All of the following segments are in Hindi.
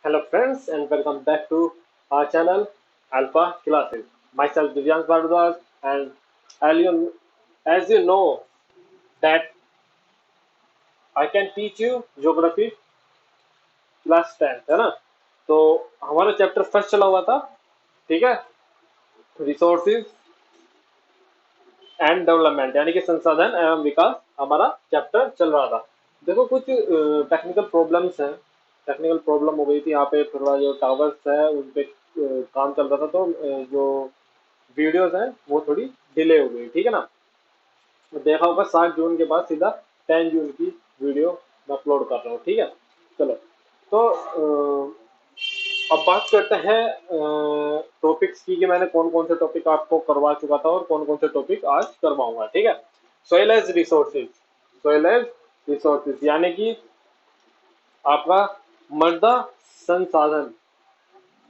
Hello friends and welcome back to our channel Alpha Classes. Myself Divyansh Bardwaj and as you know that I can teach you geography class 10th है ना। तो हमारा चैप्टर फर्स्ट चला हुआ था, ठीक है, रिसोर्सेज एंड डेवलपमेंट यानी कि संसाधन एवं विकास हमारा चैप्टर चल रहा था। देखो कुछ टेक्निकल प्रॉब्लम्स हैं, टेक्निकल प्रॉब्लम हो गई थी यहाँ पे, थोड़ा जो टावर्स है उन पे काम चल रहा था, तो जो वीडियोस हैं वो थोड़ी डिले हो गई, ठीक है ना। तो देखा होगा 7 जून के बाद सीधा 10 जून की वीडियो मैं अपलोड कर रहा हूँ, ठीक है। चलो, तो अब बात करते हैं टॉपिक्स की कि मैंने कौन कौन से टॉपिक आपको करवा चुका था और कौन कौन से टॉपिक आज करवाऊंगा, ठीक है। Soil as resources, soil as resources यानी कि आपका मृदा संसाधन,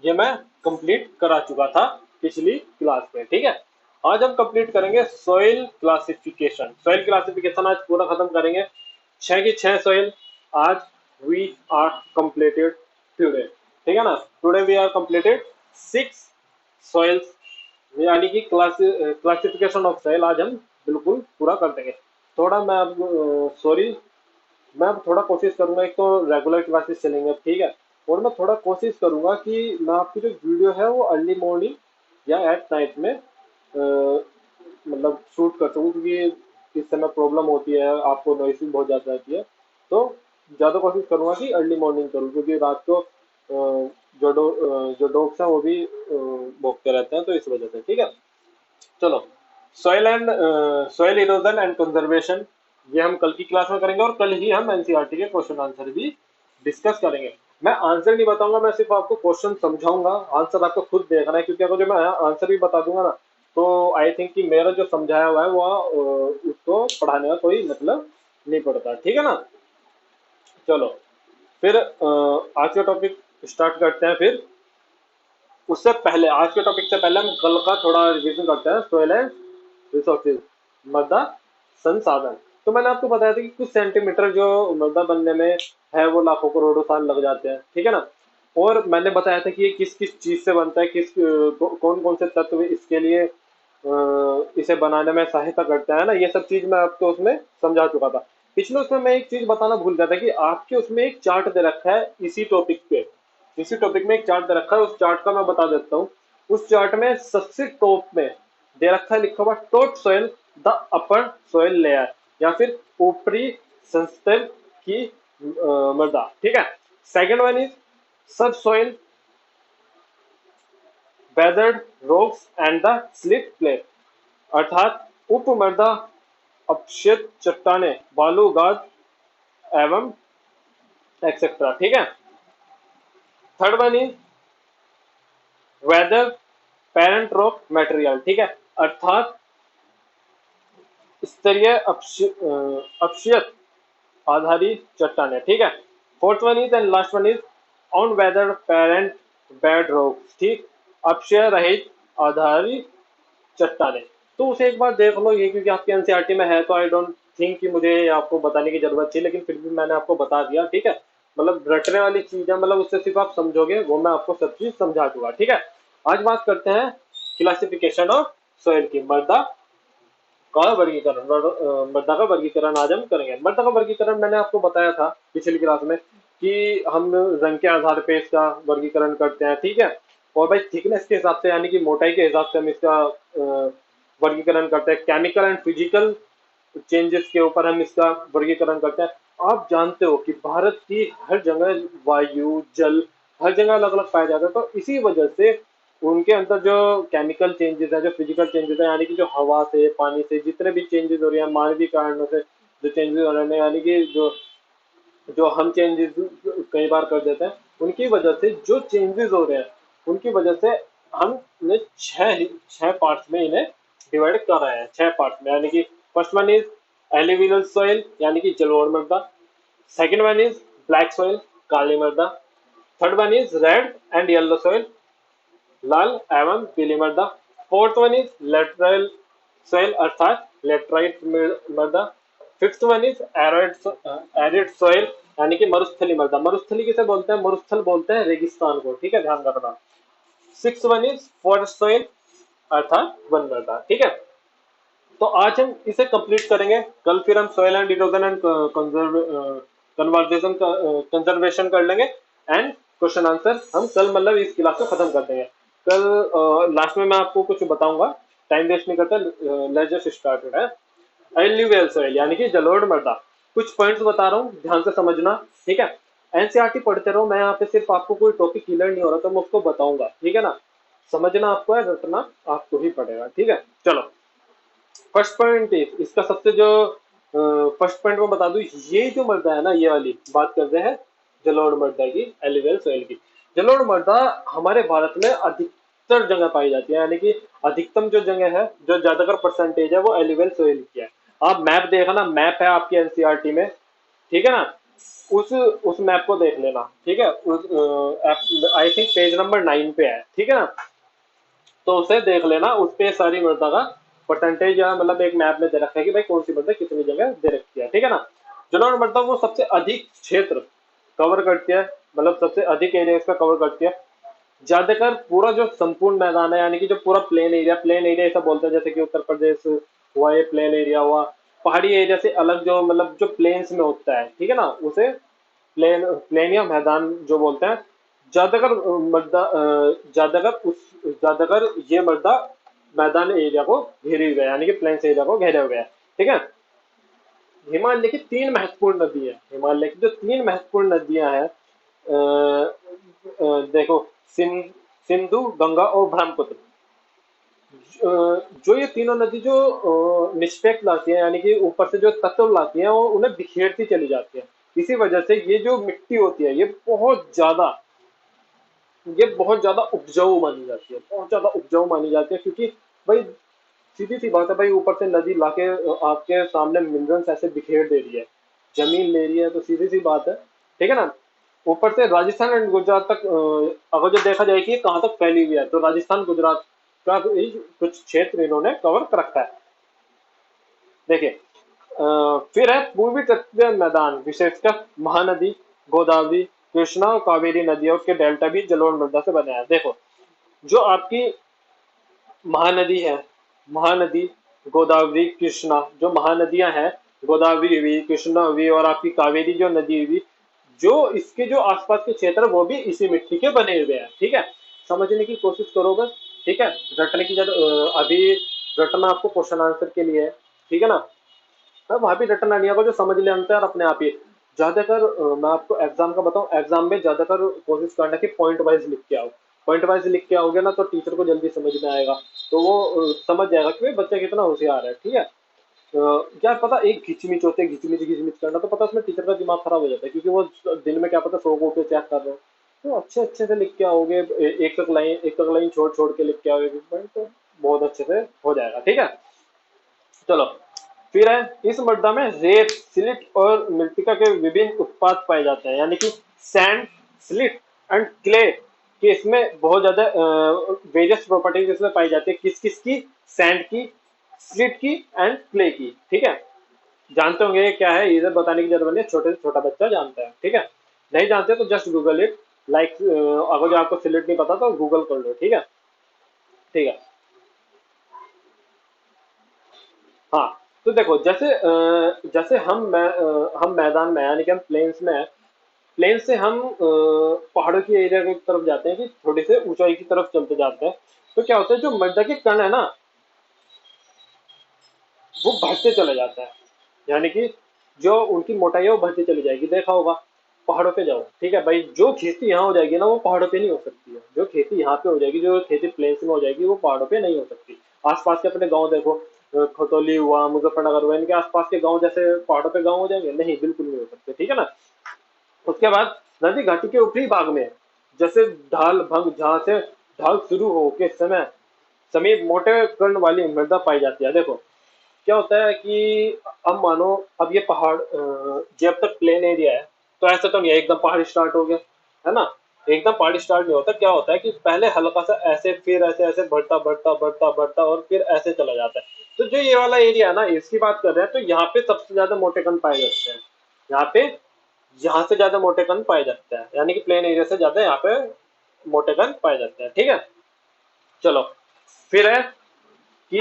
ये मैं कंप्लीट करा चुका था पिछली क्लास में, ठीक है। आज हम कंप्लीट करेंगे सॉइल क्लासिफिकेशन। सॉइल क्लासिफिकेशन आज पूरा खत्म करेंगे, 6 की 6 सॉइल आज वी आर कंप्लीटेड टुडे, ठीक है ना। Today we are completed 6 soils यानी कि क्लासिफिकेशन ऑफ सॉइल आज हम बिल्कुल पूरा कर देंगे। थोड़ा मैं अब सॉरी, मैं अब थोड़ा कोशिश करूंगा, एक तो रेगुलर क्लासेस चलेंगे अब, ठीक है। और मैं थोड़ा कोशिश करूंगा कि मैं आपकी जो वीडियो है वो अर्ली मॉर्निंग या एट नाइट में मतलब शूट कर सकूँ, क्योंकि इस समय प्रॉब्लम होती है, आपको नॉइसिंग बहुत ज़्यादा आती है। तो ज़्यादा कोशिश करूंगा कि अर्ली मॉर्निंग करूँ, क्योंकि रात को जो डॉग्स हैं वो भी भोगते रहते हैं, तो इस वजह से, ठीक है। चलो, सॉइल इरोजन एंड कंजर्वेशन, ये हम कल की क्लास में करेंगे और कल ही हम एनसीईआरटी के क्वेश्चन आंसर भी डिस्कस करेंगे। मैं आंसर नहीं बताऊंगा, मैं सिर्फ आपको क्वेश्चन समझाऊंगा, आंसर आपको खुद देखना है, क्योंकि अगर जो मैं आंसर भी बता दूंगा ना, तो आई थिंक कि मेरा जो समझाया हुआ है वो उसको पढ़ाने का कोई मतलब नहीं पड़ता, ठीक है ना। चलो, फिर आज का टॉपिक स्टार्ट करते हैं। फिर उससे पहले, आज के टॉपिक से पहले हम कल का थोड़ा रिवीजन करते हैं। सोइल एंड रिसोर्सेज, मृदा संसाधन। तो मैंने आपको बताया था कि कुछ सेंटीमीटर जो मृदा बनने में है वो लाखों करोड़ों साल लग जाते हैं, ठीक है ना। और मैंने बताया था कि ये किस किस चीज से बनता है, कौन कौन से तत्व इसके लिए इसे बनाने में सहायता करते हैं ना, ये सब चीज मैं आपको उसमें समझा चुका था। पिछले उसमें मैं एक चीज बताना भूल गया था कि आपके उसमें एक चार्ट दे रखा है इसी टॉपिक पे, इसी टॉपिक में एक चार्ट दे रखा है, उस चार्ट का मैं बता देता हूँ। उस चार्ट में सबसे टॉप में दे रखा है, लिखा हुआ top soil the upper soil layer, या फिर ऊपरी संस्तर की मृदा, ठीक है। सेकंड वन इज सब soil weathered rocks and the slip plate, अर्थात उपमृदा, अपक्षित चट्टाने, बालू गाद एवं एक्सेट्रा, ठीक है। Third one is whether parent rock material, ठीक है, अर्थात स्तरीय अपक्षियत आधारित चट्टाने, ठीक है। Fourth one is and last one is on whether parent bed rocks, ठीक, अपक्षय रहित आधारित चट्टाने। तो उसे एक बार देख लो ये, क्योंकि आपके एनसीईआरटी में है, तो आई डोंट थिंक कि मुझे आपको बताने की जरूरत थी, लेकिन फिर भी मैंने आपको बता दिया, ठीक है। मतलब रटने वाली चीज है, मतलब उससे सिर्फ आप समझोगे, वो मैं आपको सब चीज समझा दूंगा, ठीक है। आज बात करते हैं क्लासिफिकेशन ऑफ सोइल की, मृदा का वर्गीकरण। मृदा का वर्गीकरण आज हम करेंगे। मृदा का वर्गीकरण मैंने आपको बताया था पिछली क्लास में कि हम रंग के आधार पे इसका वर्गीकरण करते हैं, ठीक है। और भाई थिकनेस के हिसाब से यानी कि मोटाई के हिसाब से हम इसका वर्गीकरण करते हैं। केमिकल एंड फिजिकल चेंजेस के ऊपर हम इसका वर्गीकरण करते हैं। आप जानते हो कि भारत की हर जगह वायु जल हर जगह अलग अलग पाया जाता है, तो इसी वजह से उनके अंदर जो केमिकल चेंजेस है, जो फिजिकल चेंजेस है, यानी कि जो हवा से पानी से जितने भी चेंजेस हो रहे हैं, मानवीय कारणों से जो चेंजेस हो रहे हैं, यानी कि जो जो हम चेंजेस कई बार कर देते हैं, उनकी वजह से जो चेंजेस हो रहे हैं, उनकी वजह से हम इन्हें 6 पार्ट्स में इन्हें डिवाइड कर रहे हैं, 6 पार्ट्स में। यानी कि फर्स्ट वन इज एलिविनल सॉइल यानी कि जलोढ़ मृदा, second one is black soil काली मृदा, third one is red and yellow soil लाल एवं पीली मृदा, fourth one is lateral soil अर्थात लेटराइट मृदा, fifth one is arid soil, यानी कि मरुस्थली मृदा। मरुस्थली किसे बोलते हैं? मरुस्थल बोलते हैं रेगिस्तान को, ठीक है, ध्यान रखना। Six one is forest soil, अर्थात वन मृदा, ठीक है। तो आज हम इसे कंप्लीट करेंगे, कल फिर हम soil and erosion and conversation conservation कर लेंगे, एंड क्वेश्चन आंसर हम कल मतलब इस क्लास को खत्म कर देंगे। कल लास्ट में मैं आपको कुछ बताऊंगा, टाइम वेस्ट नहीं करता, लेट्स जस्ट स्टार्टेड है। एल्यूवियल सॉइल यानी कि जलोढ़ मृदा, कुछ पॉइंट्स बता रहा हूँ, ध्यान से समझना, ठीक है। एनसीईआरटी पढ़ते रहो, मैं यहाँ पे सिर्फ आपको कोई टॉपिक क्लियर नहीं हो रहा तो मैं उसको बताऊंगा, ठीक है ना। समझना आपको है, रटना आपको ही पड़ेगा, ठीक है। चलो, फर्स्ट पॉइंट इसका सबसे जो फर्स्ट पॉइंट में बता दूं, ये जो मृदा है ना, ये वाली बात करते हैं जलोढ़ मृदा की, एल्यूवियल सॉइल की। जलोढ़ मृदा हमारे भारत में अधिकतर जगह पाई जाती है, यानी कि अधिकतम जो जगह है, जो ज्यादातर परसेंटेज है, वो एल्यूवियल सॉइल की है। आप मैप देखना, मैप है आपकी एनसीईआरटी में, ठीक है ना। उस मैप को देख लेना, ठीक है, उस आई थिंक पेज नंबर 9 पे है, ठीक है ना। तो उसे देख लेना, उस पे सारी मृदा का परसेंटेज या मतलब एक मैप में दे रखा है कि भाई कौन सी मृदा कितनी जगह दे रखी है, ठीक है ना। जलोढ़ मृदा वो सबसे अधिक क्षेत्र कवर करती है, मतलब सबसे अधिक एरिया इसका कवर करती है। ज्यादातर पूरा जो संपूर्ण मैदान है, यानी कि जो पूरा प्लेन एरिया ऐसा बोलते हैं, जैसे कि उत्तर प्रदेश हुआ, ये प्लेन एरिया हुआ। पहाड़ी एरिया से अलग जो मतलब जो प्लेन्स में होता है, ठीक है ना, उसे प्लेन या मैदान जो बोलते हैं। ज्यादातर मृदा ज्यादातर ये मृदा मैदान एरिया को घेरे हुए है, यानी कि प्लेन्स एरिया को घेरे हुए है, ठीक है। हिमालय की तीन महत्वपूर्ण नदी है, हिमालय की जो तीन महत्वपूर्ण नदियां हैं, देखो, सिंधु, गंगा और ब्रह्मपुत्र। जो ये तीनों नदी जो निष्पेक्ष लाती है, यानी कि ऊपर से जो तत्व लाती है, वो उन्हें बिखेरती चली जाती है। इसी वजह से ये जो मिट्टी होती है, ये बहुत ज्यादा उपजाऊ मानी जाती है, बहुत ज्यादा उपजाऊ मानी जाती है, क्योंकि भाई सीधी सी बात है भाई, ऊपर से नदी लाके आपके सामने मिनरल्स ऐसे बिखेर दे रही है, जमीन ले रही है, तो सीधी सी बात है, ठीक है ना। ऊपर से राजस्थान एंड गुजरात तक अगर जो देखा जाए कि ये कहाँ तक फैली हुई है, तो राजस्थान गुजरात का भी कुछ क्षेत्र इन्होंने कवर कर रखा है। देखिए, फिर है पूर्वी तटीय मैदान, विशेषकर महानदी, गोदावरी, कृष्णा और कावेरी नदियों के डेल्टा भी जलोढ़ मृदा से बने हैं। देखो, जो आपकी महानदी है, महानदी, गोदावरी, कृष्णा, जो महानदियां हैं, गोदावरी हुई, कृष्णा हुई और आपकी कावेरी जो नदी हुई, जो इसके जो आसपास के क्षेत्र वो भी इसी मिट्टी के बने हुए हैं, ठीक है। समझने की कोशिश करो बस, ठीक है। रटने की अभी रटना आपको क्वेश्चन आंसर के लिए है, ठीक है ना। अब वहां भी रटना नहीं होगा, जो समझ ले अंतर यार अपने आप ही। ज्यादातर मैं आपको एग्जाम का बताऊं, एग्जाम में ज्यादातर कोशिश करना कि पॉइंट वाइज लिख के आओ। पॉइंट वाइज लिख के आओगे ना, तो टीचर को जल्दी समझ में आएगा, तो वो समझ जाएगा कि भाई बच्चा कितना होशियार है, ठीक है। क्या पता, एक घिचमिच होते घिचमिच घिचमिच करना, तो पता उसमें टीचर का दिमाग खराब हो जाता है, क्योंकि वो दिन में क्या पता 100 कॉपी चेक कर रहे हो। तो अच्छे अच्छे से लिख के आओगे, एक एक लाइन छोड़ छोड़ के लिख के आओगे, तो बहुत अच्छे से हो जाएगा, ठीक है। चलो, फिर है, इस मृदा में रेत, सिलिट और मृतिका के विभिन्न उत्पाद पाए जाते हैं, यानी कि सैंड, स्लिट एंड क्ले के इसमें बहुत ज्यादा वेरियस प्रॉपर्टीज इसमें पाई जाती है। किस किस की? सैंड की, स्लिट की एंड क्ले की, ठीक है। जानते होंगे ये क्या है, इधर बताने की जरूरत नहीं है, छोटे से छोटा बच्चा जानता है, ठीक है। नहीं जानते तो जस्ट गूगल इट, लाइक अगर जो आपको सिलिट नहीं पता तो गूगल कर लो, ठीक है, ठीक है। हाँ, तो देखो, जैसे हम मैदान में यानी कि हम प्लेन्स में है, प्लेन से हम पहाड़ों की एरिया की तरफ जाते हैं, कि थोड़ी से ऊंचाई की तरफ चलते जाते हैं, तो क्या होता है, जो मृदा के कण है ना, वो बढ़ते चले जाता है, यानी कि जो उनकी मोटाई है वो बढ़ती चली जाएगी। देखा होगा, पहाड़ों पे जाओ, ठीक है भाई, जो खेती यहाँ हो जाएगी ना, वो पहाड़ों पे नहीं हो सकती है। जो खेती यहाँ पे हो जाएगी, जो खेती प्लेन्स में हो जाएगी, वो पहाड़ों पे नहीं हो सकती। आसपास के अपने गांव देखो, खतौली हुआ, मुजफ्फरनगर हुआ, इनके आसपास के गांव जैसे पहाड़ों पे गांव हो जाएंगे? नहीं, बिल्कुल नहीं हो सकते, ठीक है ना। उसके बाद नदी घाटी के ऊपरी भाग में, जैसे ढाल भंग, जहां से ढाल शुरू हो के समीप मोटे कर्ण वाली मृदा पाई जाती है। देखो, क्या होता है कि अब मानो, अब ये पहाड़ जब तक प्लेन एरिया है, तो ऐसा तो नहीं है एकदम पहाड़ स्टार्ट हो गया, है ना। एकदम पहाड़ स्टार्ट नहीं होता, क्या होता है कि पहले हल्का सा ऐसे, फिर ऐसे ऐसे बढ़ता बढ़ता बढ़ता बढ़ता और फिर ऐसे चला जाता है। तो जो ये वाला एरिया है ना, इसकी बात कर रहे हैं, तो यहाँ पे सबसे ज्यादा मोटे कण पाए जाते हैं। यहाँ पे, यहाँ से ज्यादा मोटे कण पाए जाते हैं, यानी कि प्लेन एरिया से ज्यादा यहाँ पे मोटे कण पाए जाते हैं। ठीक है, चलो फिर है कि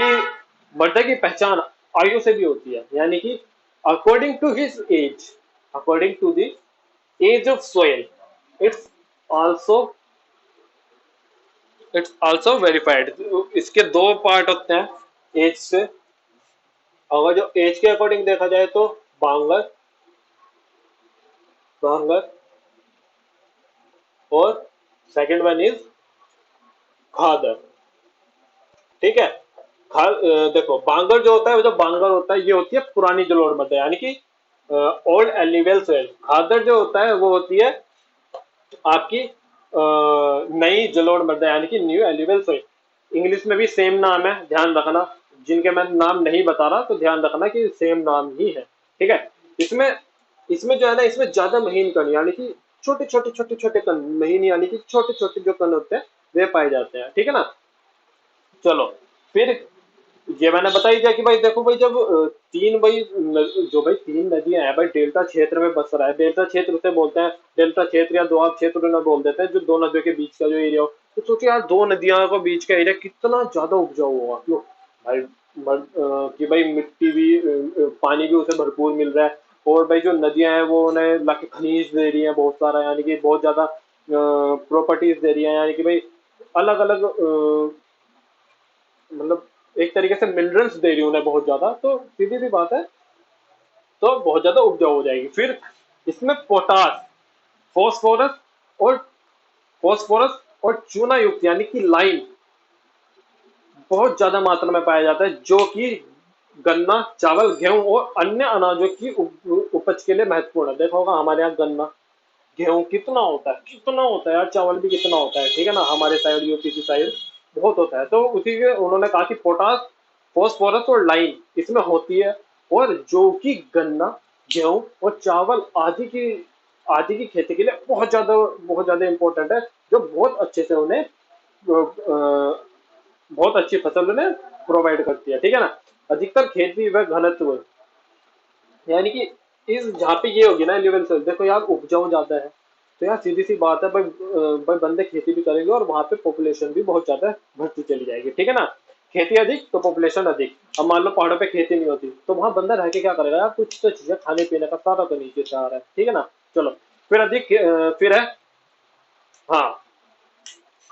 मर्द की पहचान आयु से भी होती है, यानी कि according to his age, according to the age of soil, it's also it's also verified. इसके दो पार्ट होते हैं एज से। अगर जो एज के अकॉर्डिंग देखा जाए तो बांगर, बांगर, और सेकंड वन इज खादर। ठीक है, देखो बांगर जो होता है, वो जो बांगर होता है ये होती है पुरानी जलोढ़ मृदा, यानी कि ओल्ड एल्यूवियल सोइल। खादर जो होता है वो होती है आपकी नई जलोढ़ मृदा, यानी कि न्यू एल्यूवियल सोइल। इंग्लिश में भी सेम नाम है, ध्यान रखना। जिनके मैं नाम नहीं बता रहा तो ध्यान रखना कि सेम नाम ही है। ठीक है, इसमें इसमें जो है ना, इसमें ज्यादा महीन कण, यानी कि छोटे छोटे छोटे छोटे कण, महीन यानी कि छोटे छोटे जो कण होते हैं वे पाए जाते हैं। ठीक है ना, चलो फिर ये मैंने बता ही दिया कि भाई देखो भाई, जब तीन भाई जो भाई तीन नदियां हैं भाई डेल्टा क्षेत्र में बस रहा है, डेल्टा क्षेत्र उसे बोलते हैं, डेल्टा क्षेत्र या दोआब क्षेत्र ना बोल देते हैं, जो दो नदियों के बीच का जो एरिया हो। तो सोचिए यार, दो नदियों के बीच का एरिया कितना ज्यादा उपजाऊ होगा, क्यों भाई? कि भाई मिट्टी भी पानी भी उसे भरपूर मिल रहा है, और भाई जो नदियां हैं वो उन्हें लाके खनिज दे रही हैं बहुत सारा, यानी कि बहुत ज्यादा प्रॉपर्टीज दे रही हैं, यानी कि भाई अलग अलग मतलब एक तरीके से मिनरल्स दे रही हूँ उन्हें बहुत ज्यादा, तो सीधी सी बात है, तो बहुत ज्यादा उपजाऊ हो जाएगी। फिर इसमें पोटास, फॉस्फोरस और फॉस्फोरस और चूना युक्त यानी कि लाइम बहुत ज्यादा मात्रा में पाया जाता है, जो कि गन्ना, चावल, गेहूं और अन्य अनाजों की उपज के लिए महत्वपूर्ण है। देखा होगा हमारे यहाँ गन्ना, गेहूं कितना होता है, कितना होता है यार, चावल भी कितना होता है। ठीक है ना, हमारे साइड यूपी की साइड बहुत होता है। तो उसी के उन्होंने कहा कि पोटास, फॉस्फोरस और लाइम इसमें होती है, और जो कि गन्ना, गेहूं और चावल आदि की खेती के लिए बहुत ज्यादा इंपॉर्टेंट है, जो बहुत अच्छे से उन्हें बहुत अच्छी फसल उन्हें प्रोवाइड करती है। ठीक है ना, अधिकतर खेती व घनत्व, यानी कि इस जहाँ पे ये होगी ना लेवल से, देखो यार उपजाऊ ज्यादा है, तो यार सीधी सी बात है भाई, भाई बंदे खेती भी करेंगे और वहां पे पॉपुलेशन भी बहुत ज्यादा बढ़ती चली जाएगी। ठीक है ना, खेती अधिक तो पॉपुलेशन अधिक। अब मान लो पहाड़ों पे खेती नहीं होती, तो वहां बंदा रह के क्या करेगा यार, कुछ तो चीजें खाने पीने का सारा तो नीचे से आ रहा है। ठीक है ना, चलो फिर फिर है, हाँ,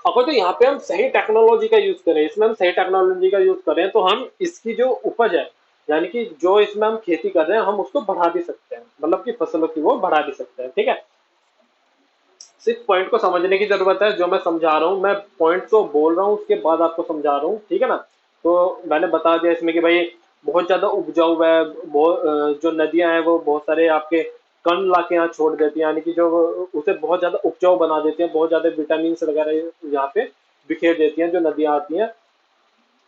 अगर तो यहाँ पे हम सही टेक्नोलॉजी का यूज करें, इसमें हम सही टेक्नोलॉजी का यूज करें, तो हम इसकी जो उपज है, यानी कि जो इसमें हम खेती कर रहे हैं, हम उसको बढ़ा भी सकते हैं, मतलब कि फसलों की वो बढ़ा भी सकते हैं। ठीक है, सिर्फ पॉइंट को समझने की जरूरत है, जो मैं समझा रहा हूँ, मैं पॉइंट को बोल रहा हूँ उसके बाद आपको समझा रहा हूँ। ठीक है ना, तो मैंने बता दिया इसमें कि भाई बहुत ज्यादा उपजाऊ है, जो नदियां हैं वो बहुत सारे आपके कण ला के यहाँ छोड़ देती हैं, यानी कि जो उसे बहुत ज्यादा उपजाऊ बना देती हैं, बहुत ज्यादा विटामिन वगैरह यहाँ पे बिखेर देती हैं जो नदियां आती हैं।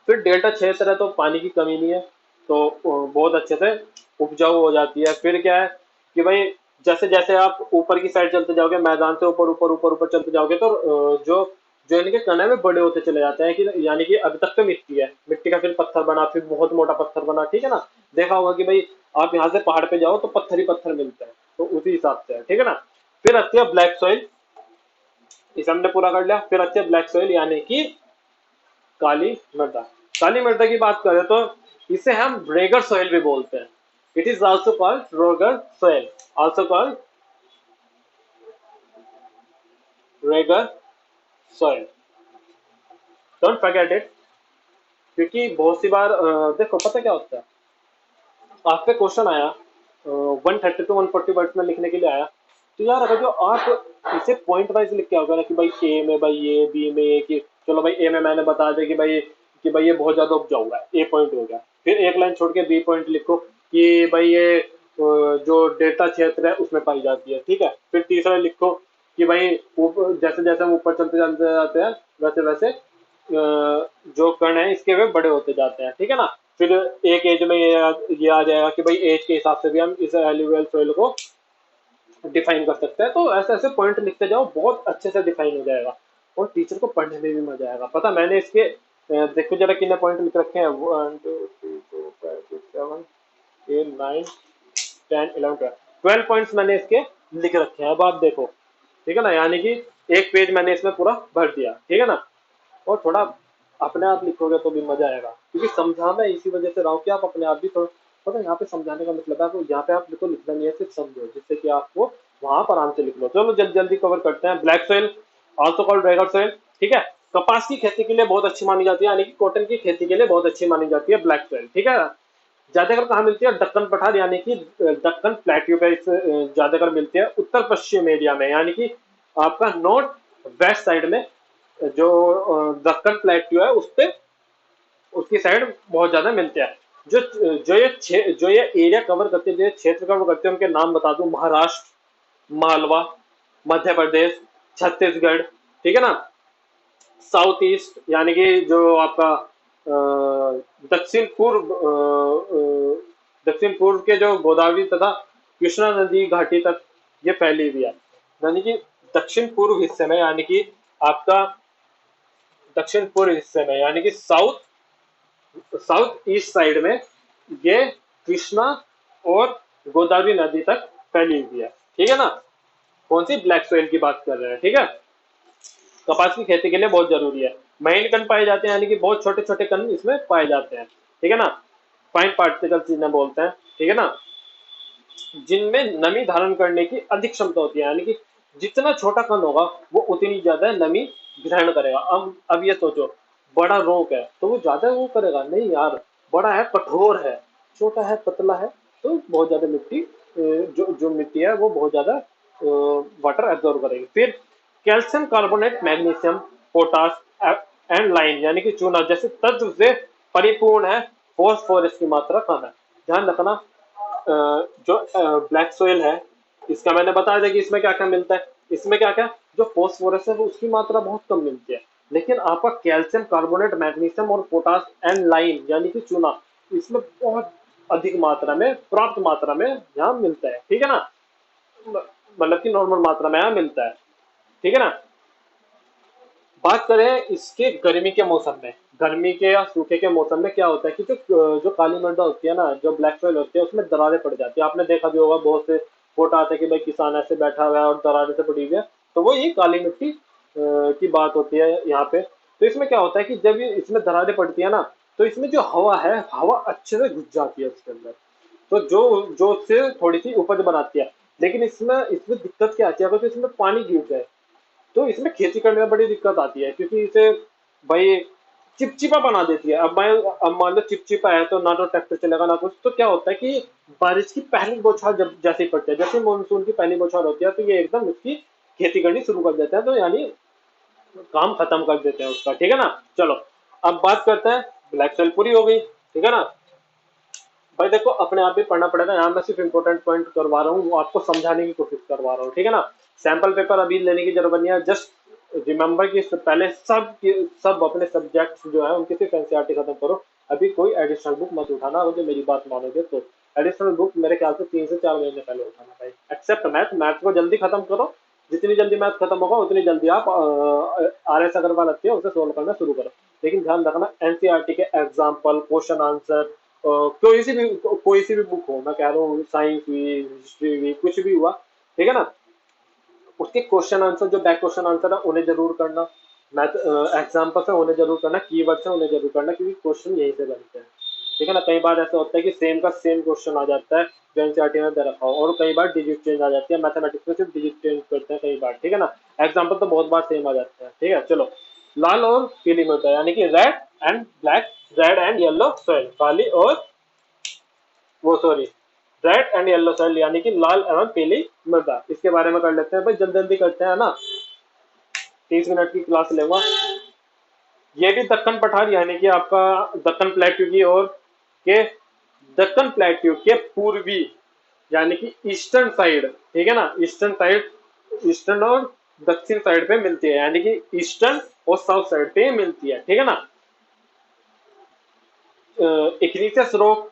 फिर डेल्टा क्षेत्र है तो पानी की कमी नहीं है, तो बहुत अच्छे से उपजाऊ हो जाती है। फिर क्या है कि भाई जैसे जैसे आप ऊपर की साइड चलते जाओगे, मैदान से ऊपर ऊपर ऊपर ऊपर चलते जाओगे, तो जो जो इनके कण है वे बड़े होते चले जाते हैं, कि यानी कि अभी तक तो मिट्टी है, मिट्टी का फिर पत्थर बना, फिर बहुत मोटा पत्थर बना। ठीक है ना, देखा होगा कि भाई आप यहाँ से पहाड़ पे जाओ तो पत्थर ही पत्थर मिलते हैं, तो उसी हिसाब से है। ठीक है ना, फिर आती है ब्लैक सॉइल, इसे हमने पूरा कर लिया। फिर आती है ब्लैक सॉइल यानी कि काली मृदा। काली मृदा की बात करें तो इसे हम रेगर सॉइल भी बोलते हैं। इट इज ऑल्सो कॉल्ड रोगर soil, also called Regar soil, don't forget it. क्योंकि बहुत सी बार देखो पता क्या होता है, आप पे क्वेश्चन आया 130 टू 140 वर्ड्स में लिखने के लिए आया, तो यार अगर जो आप इसे पॉइंट वाइज लिख के आओगे ना, कि भाई ए में भाई ये, बी में ये, कि चलो भाई ए में मैंने बता दिया कि भाई ये बहुत ज्यादा उपजाऊ है, ए पॉइंट हो गया। फिर एक लाइन छोड़ के बी पॉइंट लिखो कि भाई ये जो डेल्टा क्षेत्र है उसमें पाई जाती है। ठीक है, फिर तीसरा लिखो कि भाई जैसे जैसे हम ऊपर चलते चलते जाते हैं, वैसे वैसे जो कण है इसके वे बड़े होते जाते हैं। ठीक है ना, फिर एक एज में ये आ जाएगा कि भाई एज के हिसाब से भी हम इस एल्यूवियल सोइल को डिफाइन कर सकते हैं। तो ऐसे ऐसे पॉइंट लिखते जाओ, बहुत अच्छे से डिफाइन हो जाएगा, और टीचर को पढ़ने में भी मजा आएगा। पता मैंने इसके देखो जरा कितने पॉइंट लिख रखे हैं, 1 2 3 7 8 9 10 11 12 पॉइंट्स मैंने इसके लिख रखे हैं। अब आप देखो, ठीक है ना, यानी कि एक पेज मैंने इसमें पूरा भर दिया, ठीक है ना। और थोड़ा अपने आप लिखोगे तो भी मजा आएगा, क्योंकि समझा मैं इसी वजह से रहा हूँ कि आप अपने आप भी थोड़ा, पता है यहाँ पे समझाने का मतलब है तो यहाँ पे आप बिल्कुल लिखना नहीं है, सिर्फ समझो, जिससे कि आपको वहां पर आराम से लिख लो। चलो जल्दी जल्दी कवर करते हैं। Black soil also called regur soil, ठीक है, कपास की खेती के लिए बहुत अच्छी मानी जाती है, यानी कि कॉटन की खेती के लिए बहुत अच्छी मानी जाती है ब्लैक सोइल, ठीक है। ज्यादातर कहाँ मिलती है? दक्कन पठार यानी कि दक्कन प्लेट्यू पे ज्यादातर मिलती है, उत्तर पश्चिम एरिया में, यानी कि आपका नॉर्थ वेस्ट साइड में, जो दक्कन प्लेट्यू है उस पे, उसकी साइड बहुत ज्यादा मिलते हैं। जो जो ये एरिया कवर करते हैं, जो ये क्षेत्र कवर करते हैं, उनके नाम बता दूं: महाराष्ट्र, मालवा, मध्य प्रदेश, छत्तीसगढ़, ठीक है ना। साउथ ईस्ट यानी कि जो आपका दक्षिण पूर्व, दक्षिण पूर्व के जो गोदावरी तथा कृष्णा नदी घाटी तक ये फैली हुई है, यानी कि दक्षिण पूर्व हिस्से में, यानी कि आपका दक्षिण पूर्व हिस्से में, यानी कि साउथ साउथ ईस्ट साइड में ये कृष्णा और गोदावरी नदी तक फैली हुई है, ठीक है ना। कौन सी? ब्लैक सोइल की बात कर रहे हैं, ठीक है। कपास की खेती के लिए बहुत जरूरी है। महीन कण पाए जाते हैं, यानी कि बहुत छोटे छोटे कण इसमें पाए जाते हैं, ठीक है ना। फाइन पार्टिकल्स जिन्हें बोलते हैं, ठीक है ना, जिनमें नमी धारण करने की अधिक क्षमता होती है, यानी कि जितना छोटा कण होगा वो उतनी ज्यादा नमी ग्रहण करेगा। अब ये सोचो, बड़ा रोग है तो वो ज्यादा वो करेगा नहीं यार, बड़ा है कठोर है, छोटा है पतला है, तो बहुत ज्यादा मिट्टी जो जो मिट्टी है वो बहुत ज्यादा वाटर एब्जॉर्व करेगी। फिर calcium carbonate, magnesium, potash and line यानी कि चूना जैसे तत्व से परिपूर्ण है। फॉस्फोरस की मात्रा कम है। ध्यान रखना, जो ब्लैक सोइल है, इसका मैंने बताया था कि इसमें क्या क्या मिलता है। इसमें क्या क्या, जो फॉस्फोरस है वो उसकी मात्रा बहुत कम मिलती है, लेकिन आपका कैल्शियम कार्बोनेट, मैग्नीशियम और पोटास एंड लाइन यानी कि चूना, इसमें बहुत अधिक मात्रा में, प्राप्त मात्रा में यहाँ मिलता है, ठीक है ना। मतलब कि नॉर्मल मात्रा में यहाँ मिलता है, ठीक है ना। बात करें इसके गर्मी के मौसम में, गर्मी के या सूखे के मौसम में क्या होता है कि जो जो काली मृदा होती है ना, जो ब्लैक सॉइल होती है, उसमें दरारें पड़ जाती है। आपने देखा भी होगा, बहुत से फोटो आते हैं कि भाई किसान ऐसे बैठा हुआ है और दरारें से पड़ी हुई है, तो वो ये काली मिट्टी की बात होती है यहाँ पे। तो इसमें क्या होता है कि जब ये इसमें दरारें पड़ती है ना, तो इसमें जो हवा है, हवा अच्छे से घुस जाती है उसके अंदर, तो जो जो उससे थोड़ी सी उपज बनाती है। लेकिन इसमें इसमें दिक्कत क्या आती है, अगर तो इसमें पानी गिर जाए तो इसमें खेती करने में बड़ी दिक्कत आती है, क्योंकि इसे भाई चिपचिपा बना देती है। अब मान लो चिपचिपा है तो ना तो ट्रैक्टर चलेगा ना कुछ, तो क्या होता है कि बारिश की पहली बौछार जब जैसे ही पड़ती है, जैसे मानसून की पहली बौछार होती है, तो ये एकदम उसकी खेती करनी शुरू कर देते हैं, तो यानी काम खत्म कर देते हैं उसका, ठीक है ना। चलो अब बात करते हैं, ब्लैक सेल पूरी हो गई, ठीक है ना। भाई देखो, अपने आप भी पढ़ना पड़ेगा, यहाँ मैं सिर्फ इंपॉर्टेंट पॉइंट करवा रहा हूँ, आपको समझाने की कोशिश करवा रहा हूँ, ठीक है ना। सैंपल पेपर अभी लेने की जरूरत नहीं है, जस्ट रिमेंबर कि पहले सब अपने सब्जेक्ट्स जो है उनकी सिर्फ एनसीईआरटी खत्म करो। अभी कोई एडिशनल बुक मत उठाना, अगर मेरी बात मानोगे तो। एडिशनल बुक मेरे ख्याल से 3 से 4 महीने पहले उठाना भाई, एक्सेप्ट मैथ। मैथ को जल्दी खत्म करो, जितनी जल्दी मैथ खत्म होगा उतनी जल्दी आप आर एस अग्रवाल अच्छी है उसे सोल्व करना शुरू करो। लेकिन ध्यान रखना, एनसीईआरटी के एग्जाम्पल, क्वेश्चन आंसर, कोई सी भी बुक हो, मैं कह रहा हूँ साइंस हुई, हिस्ट्री हुई, कुछ भी हुआ, ठीक है ना, उसके क्वेश्चन आंसर, जो बैक क्वेश्चन आंसर है उन्हें जरूर करना। मैथ एग्जाम्पल है उन्हें जरूर करना, कीवर्ड्स है उन्हें जरूर करना, क्योंकि क्वेश्चन यहीं से बनते हैं, ठीक है ना। कई बार ऐसा होता है कि सेम का सेम क्वेश्चन आ जाता है जो एनसीईआरटी में दे रखा हो, और कई बार डिजिट चेंज आ जाती है, मैथमेटिक्स में सिर्फ डिजिट चेंज करते हैं कई बार, ठीक है ना। एग्जाम्पल तो बहुत बार सेम आ जाते हैं, ठीक है। चलो, लाल और पीली मिर्च यानी कि red and black, red and yellow soil, काली और वो sorry red and yellow soil यानी कि लाल एवं पीली मृदा। इसके बारे में कर लेते हैं भाई, जल्दी जल्दी करते हैं ना, 30 मिनट की क्लास लेगा। ये भी दक्कन पठार यानी कि आपका दक्कन प्लेट्यू की ओर के, दक्कन प्लेट्यू के पूर्वी यानी कि ईस्टर्न साइड, ठीक है ना, ईस्टर्न साइड, ईस्टर्न और दक्षिण साइड पे मिलती है, यानी कि ईस्टर्न और साउथ साइड पे मिलती है, ठीक है ना। इग्निशियस रॉक,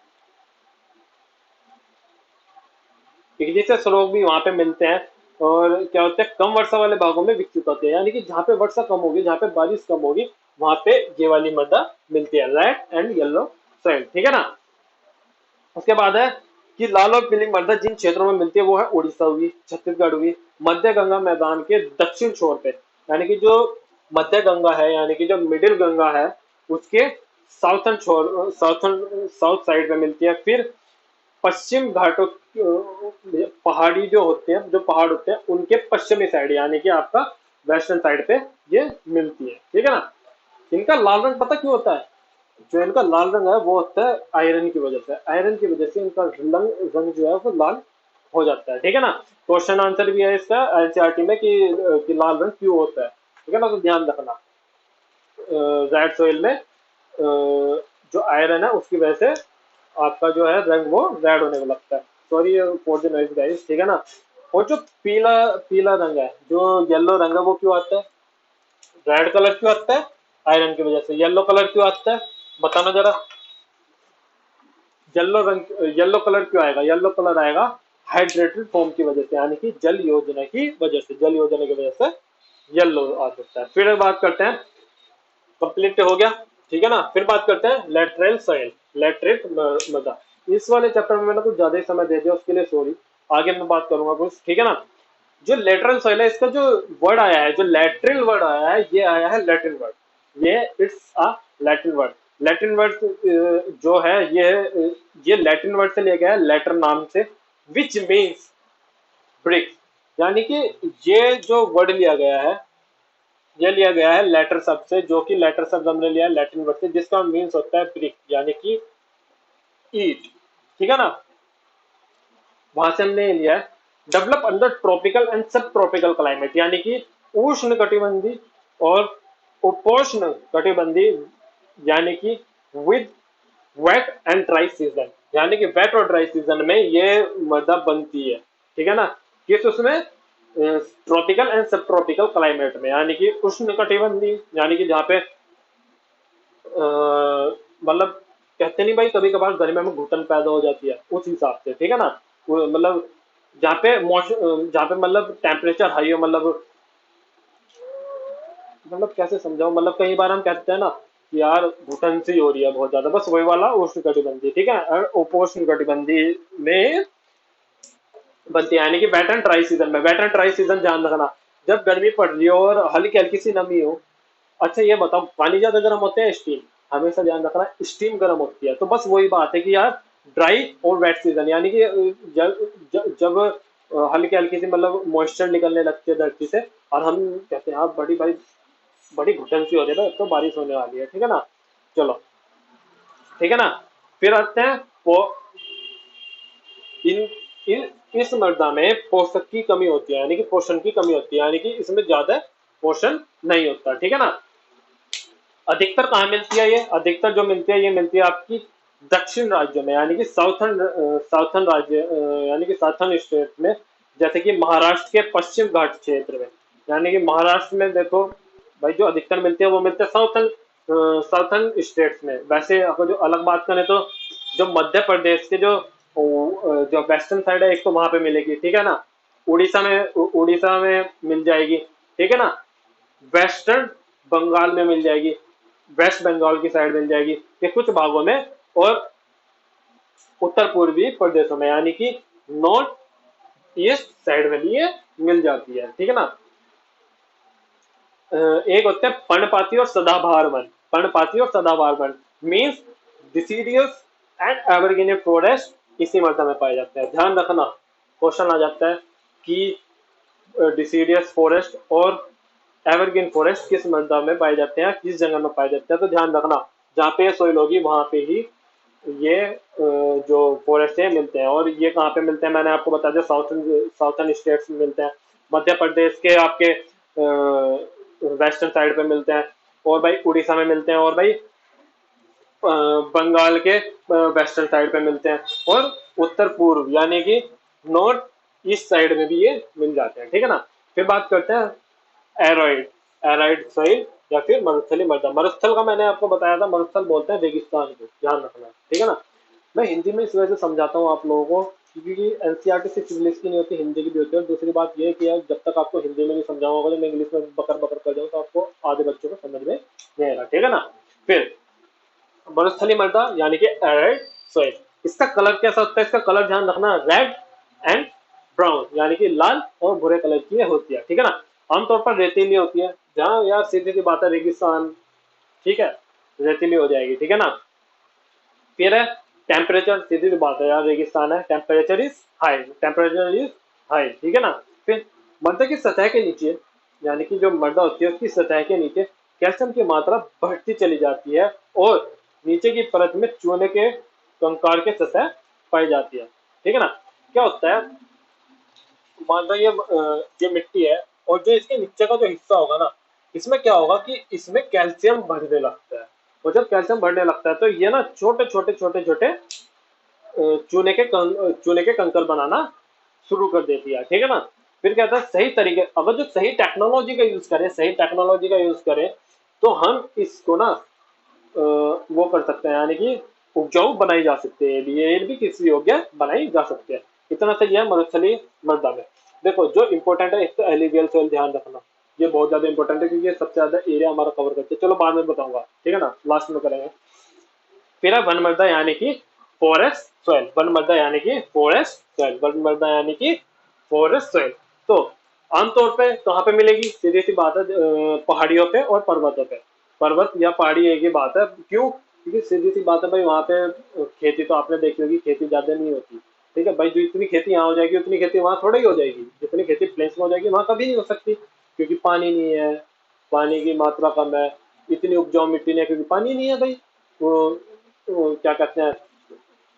इग्निशियस रॉक भी वहां पे मिलते हैं, और क्या होता है, कम वर्षा वाले भागों में विकसित होते हैं, यानी कि जहाँ पे वर्षा कम होगी, जहाँ पे बारिश कम होगी, वहां पे ये वाली मृदा मिलती है, रेड एंड येलो सॉइल, ठीक है ना। उसके बाद है कि लाल और पीली मृदा जिन क्षेत्रों में मिलती है वो है उड़ीसा हुई, छत्तीसगढ़ हुई, मध्य गंगा मैदान के दक्षिण छोर पे, यानी कि जो मध्य गंगा है यानी कि जो मिडिल गंगा है उसके साउथर्न छोर, साउथ साइड पे मिलती है। फिर पश्चिम घाटों पहाड़ी जो होते हैं, जो पहाड़ होते हैं उनके पश्चिमी साइड यानी कि आपका वेस्टर्न साइड पे ये मिलती है, ठीक है ना। इनका लाल रंग पता क्यों होता है? जो इनका लाल रंग है वो होता है आयरन की वजह से, आयरन की वजह से इनका रंग जो है वो लाल हो जाता है, ठीक है ना। क्वेश्चन आंसर भी है इसका एनसीईआरटी में कि लाल रंग क्यों होता है, ठीक है ना, तो ध्यान रखना। रेड सोइल में जो आयरन है उसकी वजह से आपका जो है रंग वो रेड होने को लगता है। Sorry for the noise guys, ठीक है ना। और जो पीला पीला रंग है, जो येलो रंग है वो क्यों आता है? रेड कलर क्यों आता है? आयरन की वजह से। येलो कलर क्यों आता है बताना जरा। येलो रंग, येलो कलर क्यों आएगा? येलो कलर आएगा हाइड्रेटेड फॉर्म की वजह से, यानी कि जल योजना की वजह से, जल योजना की वजह से येलो आ सकता है। फिर बात करते हैं, कंप्लीट हो गया, ठीक है ना। फिर बात करते हैं लेटरल सॉइल, लेटरेट मृदा। इस वाले चैप्टर में मैंने कुछ ज्यादा ही समय दे दिया, उसके लिए सॉरी। आगे मैं बात करूंगा कुछ, ठीक है ना। जो लेटरल सॉइल है इसका जो वर्ड आया है, जो लैटरल वर्ड आया है, ये आया है लैटिन वर्ड, ये it's a Latin word. Latin word जो है ये लैटिन वर्ड से लिया गया है, लेटर नाम से, विच मीन्स ब्रिक, यानी कि ये जो वर्ड लिया गया है ये लिया गया है लेटर शब्द से, जो कि लेटर शब्द हमने लिया है लैटिन वर्ड से, जिसका मीन्स होता है ब्रिक यानी कि ईट, ठीक है ना। वहां से हमने लिया है डेवलप अंडर ट्रॉपिकल एंड सब ट्रॉपिकल क्लाइमेट, यानी कि उष्ण कटिबंधी और उपोष्ण कटिबंधी, यानी कि with weight and dry season, यानी कि वेट और ड्राई सीजन में ये मृदा बनती है, ठीक है ना। किस उसमें? ट्रॉपिकल एंड सब ट्रॉपिकल क्लाइमेट में, यानी कि उष्ण कटिबंधी यानी कि जहाँ पे मतलब कहते नहीं भाई कभी कभार गर्मी में घुटन पैदा हो जाती है, उस हिसाब से, ठीक है ना। मतलब जहाँ पे मौसम, जहाँ पे मतलब टेम्परेचर हाई हो, मतलब कैसे समझाऊं, मतलब कई बार हम कहते हैं ना कि यार घुटन सी हो रही है बहुत ज्यादा, बस वही वाला उष्ण कटिबंधी, ठीक है। और उपोष्ण कटिबंधी में बनती है, यानी कि वेट एंड ड्राई सीजन में। वेट एंड ड्राई सीजन ध्यान रखना, जब गर्मी पड़ रही हो और हल्की हल्की सी नमी हो। अच्छा ये बताओ, पानी ज्यादा गर्म होते हैं स्टीम? हमेशा ध्यान रखना स्टीम गर्म होती है, तो बस वही बात है कि यार ड्राई और वेट सीजन, यानी कि जब हल्की हल्की सी मतलब मॉइस्चर निकलने लगती है धरती से, और हम कहते हैं आप बड़ी भाई बड़ी घुटन सी हो रही है ना, तो बारिश होने वाली है, ठीक है ना। चलो, ठीक है ना। फिर आते हैं इन इन इस मृदा में पोषक की कमी होती है, यानी कि पोषण की कमी होती है, यानी कि इसमें ज्यादा पोषण नहीं होता, ठीक है ना। अधिकतर कहाँ मिलती है? ये अधिकतर जो मिलती है ये मिलती है आपकी दक्षिण राज्यों में, यानी कि साउथर्न राज्य, यानी कि साउथर्न स्टेट में, जैसे कि महाराष्ट्र के पश्चिम घाट क्षेत्र में। यानी कि महाराष्ट्र में देखो भाई जो अधिकतर मिलते हैं वो मिलते हैं साउथर्न स्टेट्स में। वैसे अगर जो अलग बात करें तो जो मध्य प्रदेश के जो वेस्टर्न साइड है एक तो वहां पे मिलेगी, ठीक है ना। उड़ीसा में मिल जाएगी, ठीक है ना। वेस्टर्न बंगाल में मिल जाएगी, वेस्ट बंगाल की साइड मिल जाएगी ये कुछ भागों में, और उत्तर पूर्वी प्रदेशों में, यानी कि नॉर्थ ईस्ट साइड में भी ये मिल जाती है, ठीक है ना। एक होते हैं पर्णपाती और सदाबहार वन। पर्णपाती और सदाबहार one means deciduous and evergreen forest इसी मृदा में पाए जाते हैं। ध्यान रखना क्वेश्चन आ जाता है कि डिसीडियस फॉरेस्ट और एवरग्रीन फॉरेस्ट किस मृदा में पाए जाते हैं, किस जंगल में पाए जाते हैं, तो ध्यान रखना जहाँ पे सोइल होगी वहां पे ही ये जो फॉरेस्ट है मिलते हैं। और ये कहाँ पे मिलते हैं मैंने आपको बता दिया, साउथर्न स्टेट्स में मिलते हैं, मध्य प्रदेश के आपके वेस्टर्न साइड पे मिलते हैं, और भाई उड़ीसा में मिलते हैं, और भाई बंगाल के वेस्टर्न साइड पे मिलते हैं, और उत्तर पूर्व यानी कि नॉर्थ ईस्ट साइड में भी ये मिल जाते हैं, ठीक है ना। फिर बात करते हैं एरोइड, एराइड सॉइल या फिर मरुस्थली मृदा। मरुस्थल का मैंने आपको बताया था, मरुस्थल बोलते हैं रेगिस्तान को, ध्यान रखना, ठीक है ना। मैं हिंदी में इस वजह से समझाता हूँ आप लोगों को क्योंकि एनसीईआरटी सिर्फ इंग्लिश की नहीं होती, हिंदी की भी होती है। और दूसरी बात ये कि यार जब तक आपको हिंदी में नहीं समझाऊंगा तो मैं इंग्लिश में बकर बकर कर जाऊँ तो आपको आधे बच्चों को समझ में नहीं आएगा, ठीक है ना। फिर मरुस्थली मृदा यानी कि एराइड सॉइल, इसका कलर कैसा होता है, इसका कलर ध्यान रखना, रेड एंड ब्राउन, यानी कि लाल और भूरे कलर की होती है, ठीक है ना। आमतौर पर रेतीली होती है, जहाँ यार सीधी सी बात है रेगिस्तान, ठीक है, रेतीली हो जाएगी, ठीक है ना। फिर है टेम्परेचर, सीधी सी बात है यार रेगिस्तान है, temperature is high, temperature is high, ठीक है ना। फिर मृदा की सतह के नीचे, यानी कि जो मृदा होती है उसकी सतह के नीचे कैल्शियम की मात्रा बढ़ती चली जाती है और नीचे की परत में चूने के कंकड़ के सतह पाई जाती है, ठीक है ना। क्या होता है, मान लो ये मिट्टी है और जो इसके नीचे का जो हिस्सा होगा ना, इसमें क्या होगा कि इसमें कैल्शियम बढ़ने लगता है, और जब कैल्शियम बढ़ने लगता है तो ये ना छोटे छोटे छोटे छोटे चूने के कंकर बनाना शुरू कर देती है, ठीक है ना। फिर क्या था, सही तरीके, अगर जो सही टेक्नोलॉजी का यूज करें, सही टेक्नोलॉजी का यूज करें तो हम इसको ना वो कर सकते हैं, यानी कि उपजाऊ बनाई जा सकती है, ये भी कृषि योग्य बनाई जा सकती है। इतना सही है मरुस्थलीय मृदा में। देखो जो इंपॉर्टेंट है, एक तो एलिवियल सोइल ध्यान रखना, ये बहुत ज्यादा इंपॉर्टेंट है क्योंकि ये सबसे ज्यादा एरिया हमारा कवर करते हैं। चलो बाद में बताऊंगा, ठीक है ना, लास्ट में करेंगे। फिर है वन मृदा यानी कि फॉरेस्ट सॉइल, वन मृदा यानी कि फॉरेस्ट सॉइल, वन मृदा यानी कि फॉरेस्ट सॉइल। तो आमतौर पे कहाँ पे मिलेगी, सीधी सी बात है पहाड़ियों पे और पर्वतों पे, पर्वत या पहाड़ी एक ही बात है। क्यों, क्योंकि सीधी सी बात है भाई, वहाँ पे खेती तो आपने देखी होगी, खेती ज्यादा नहीं होती, ठीक है भाई। जो इतनी खेती यहाँ हो जाएगी उतनी खेती वहाँ थोड़ी ही हो जाएगी, जितनी खेती प्लेन्स में हो जाएगी वहाँ कभी नहीं हो सकती, क्योंकि पानी नहीं है, पानी की मात्रा कम है, इतनी उपजाऊ मिट्टी नहीं है क्योंकि पानी नहीं है भाई। वो क्या कहते हैं,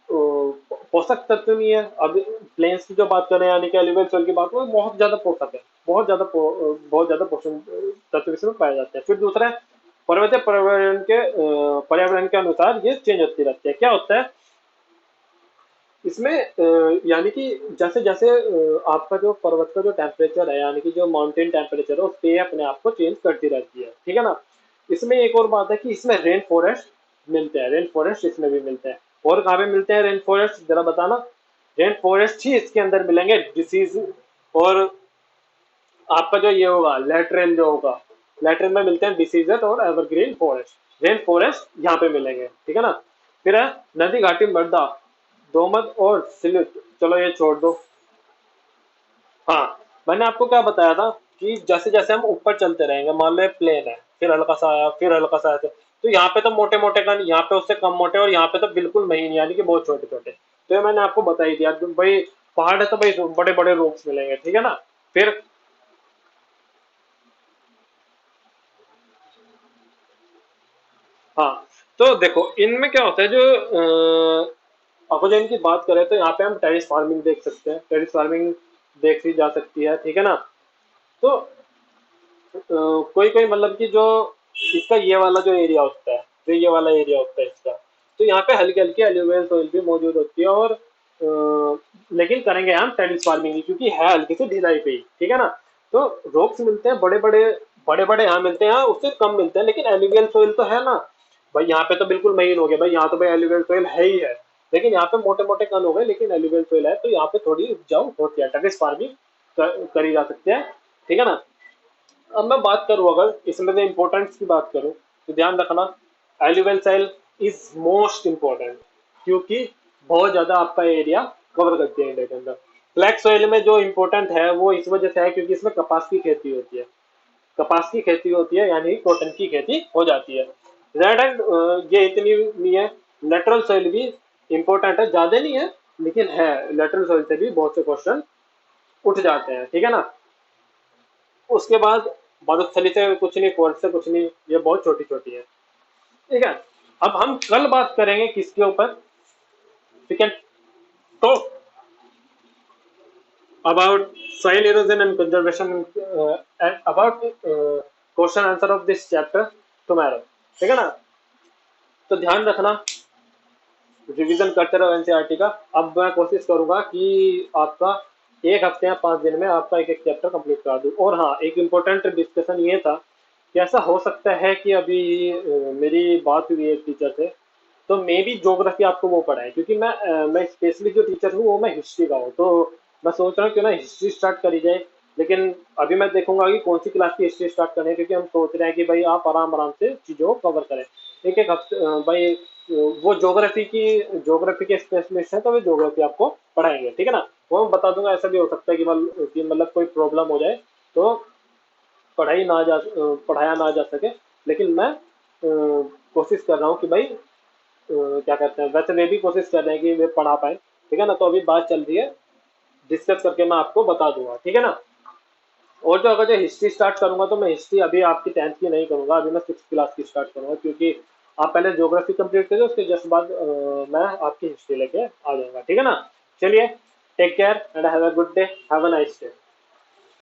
पोषक तत्व नहीं है। अब प्लेन्स की जो बात करें यानी कि एलिवेल सोइल की बात करें, बहुत ज्यादा पोषक है, बहुत ज्यादा पोषण तत्व इसमें पाए जाते हैं। फिर दूसरा है पर्वतीय पर्यावरण के अनुसार ये चेंज होती रहती है। क्या होता है इसमें, यानी कि जैसे जैसे आपका जो पर्वत का जो टेम्परेचर है, यानी कि जो माउंटेन टेम्परेचर है, उस पे अपने आप को चेंज करती रहती है, ठीक है ना। इसमें एक और बात है कि इसमें रेन फॉरेस्ट मिलते हैं, रेन फॉरेस्ट इसमें भी मिलते हैं। और कहाँ पे मिलते हैं रेन फॉरेस्ट, जरा बताना। रेन फॉरेस्ट ही इसके अंदर मिलेंगे, डिसीज और आपका जो ये होगा लेटरेल जो होगा, लेटरेल में मिलते हैं डिसीजेज और एवरग्रीन फॉरेस्ट। रेन फॉरेस्ट यहाँ पे मिलेंगे, ठीक है ना। फिर है नदी घाटी मृदा, दोमट और सिलित, चलो ये छोड़ दो। हाँ, मैंने आपको क्या बताया था कि जैसे जैसे हम ऊपर चलते रहेंगे, मान लो प्लेन है, फिर हल्का सा आया, फिर हल्का सा आया, तो यहाँ पे तो मोटे मोटे कण, यहाँ पे उससे कम मोटे, और यहाँ पे तो बिल्कुल महीन, यानी कि बहुत छोटे छोटे। तो ये मैंने आपको बता ही दिया तो भाई, पहाड़ है तो भाई बड़े बड़े रूप्स मिलेंगे, ठीक है ना। फिर हाँ, तो देखो इनमें क्या होता है, जो अपोजिन की बात करें तो यहाँ पे हम टेरिस फार्मिंग देख सकते हैं, टेरिस फार्मिंग देखी जा सकती है, ठीक है ना। तो कोई कोई मतलब कि जो इसका ये वाला जो एरिया होता है, जो ये वाला एरिया होता है इसका, तो यहाँ पे हल्की हल्की एल्यूवियल सोइल भी मौजूद होती है, और लेकिन करेंगे हम टेरिस फार्मिंग ही, क्योंकि है हल्की सी ढिलाई पे ही, ठीक है ना। तो रोक्स मिलते हैं बड़े बड़े यहाँ मिलते हैं, उससे कम मिलते हैं, लेकिन एल्यूवियल सोइल तो है ना भाई। यहाँ पे तो बिल्कुल महीन हो गया भाई, यहाँ तो भाई एल्यूवियल सोइल है ही है, लेकिन यहाँ पे मोटे मोटे कण हो गए, लेकिन एल्यूवियल सोइल है, तो यहाँ पे थोड़ी उपजाऊ होती है, टेरिस फार्मिंग करी जा सकती है, ठीक है ना। अब मैं बात करूं, अगर इसमें से इंपॉर्टेंस की बात करूं, तो ध्यान रखना एल्यूवेल सेल इज मोस्ट इंपॉर्टेंट, क्योंकि बहुत ज्यादा आपका एरिया कवर करती है इंडिया के अंदर। ब्लैक सॉइल में जो इंपॉर्टेंट है वो इस वजह से है क्योंकि इसमें कपास की खेती होती है, कपास की खेती होती है, यानी कॉटन की खेती हो जाती है। रेड एंड ये इतनी नहीं है। लेटरल सॉइल भी इंपॉर्टेंट है, ज्यादा नहीं है लेकिन है, लेटरल सॉइल से भी बहुत से क्वेश्चन उठ जाते हैं, ठीक है ना। उसके बाद मरुस्थली से कुछ नहीं, कोर्ट से कुछ नहीं, ये बहुत छोटी छोटी है, ठीक है। अब हम कल बात करेंगे किसके ऊपर, we can talk about soil erosion and conservation, and about question answer of this chapter tomorrow, ठीक है ना। तो ध्यान रखना, रिवीजन करते रहो एनसीईआरटी का। अब मैं कोशिश करूंगा कि आपका एक हफ्ते या 5 दिन में आपका एक एक चैप्टर कंप्लीट करा दूं। और हाँ, एक इम्पोर्टेंट डिस्कशन ये था कि ऐसा हो सकता है कि अभी मेरी बात हुई एक टीचर से, तो मे भी ज्योग्राफी आपको वो पढ़ाए, क्योंकि मैं स्पेशली जो टीचर हूँ वो मैं हिस्ट्री का हूँ, तो मैं सोच रहा हूँ क्यों ना हिस्ट्री स्टार्ट करी जाए। लेकिन अभी मैं देखूंगा कि कौन सी क्लास की हिस्ट्री स्टार्ट करें, क्योंकि हम सोच रहे हैं कि भाई आप आराम आराम से चीज़ों को कवर करें, एक एक हफ्ते भाई वो ज्योग्राफी के स्पेशलिस्ट हैं, तो वे ज्योग्राफी आपको पढ़ाएंगे, ठीक है ना। वो मैं बता दूंगा। ऐसा भी हो सकता है कि मतलब कोई प्रॉब्लम हो जाए तो पढ़ाया ना जा सके, लेकिन मैं कोशिश कर रहा हूँ कि भाई क्या कहते हैं, वैसे वे भी कोशिश कर रहे हैं कि वे पढ़ा पाए, ठीक है ना। तो अभी बात चल रही है, डिस्कस करके मैं आपको बता दूंगा, ठीक है ना। और जो अगर जो हिस्ट्री स्टार्ट करूंगा तो मैं हिस्ट्री अभी आपकी 10th की नहीं करूंगा, अभी मैं 6th क्लास की स्टार्ट करूंगा, क्योंकि आप पहले ज्योग्राफी कंप्लीट करिए, उसके जस्ट बाद मैं आपकी हिस्ट्री लेके आ जाऊंगा, ठीक है ना। चलिए, take care and have a good day, have a nice day.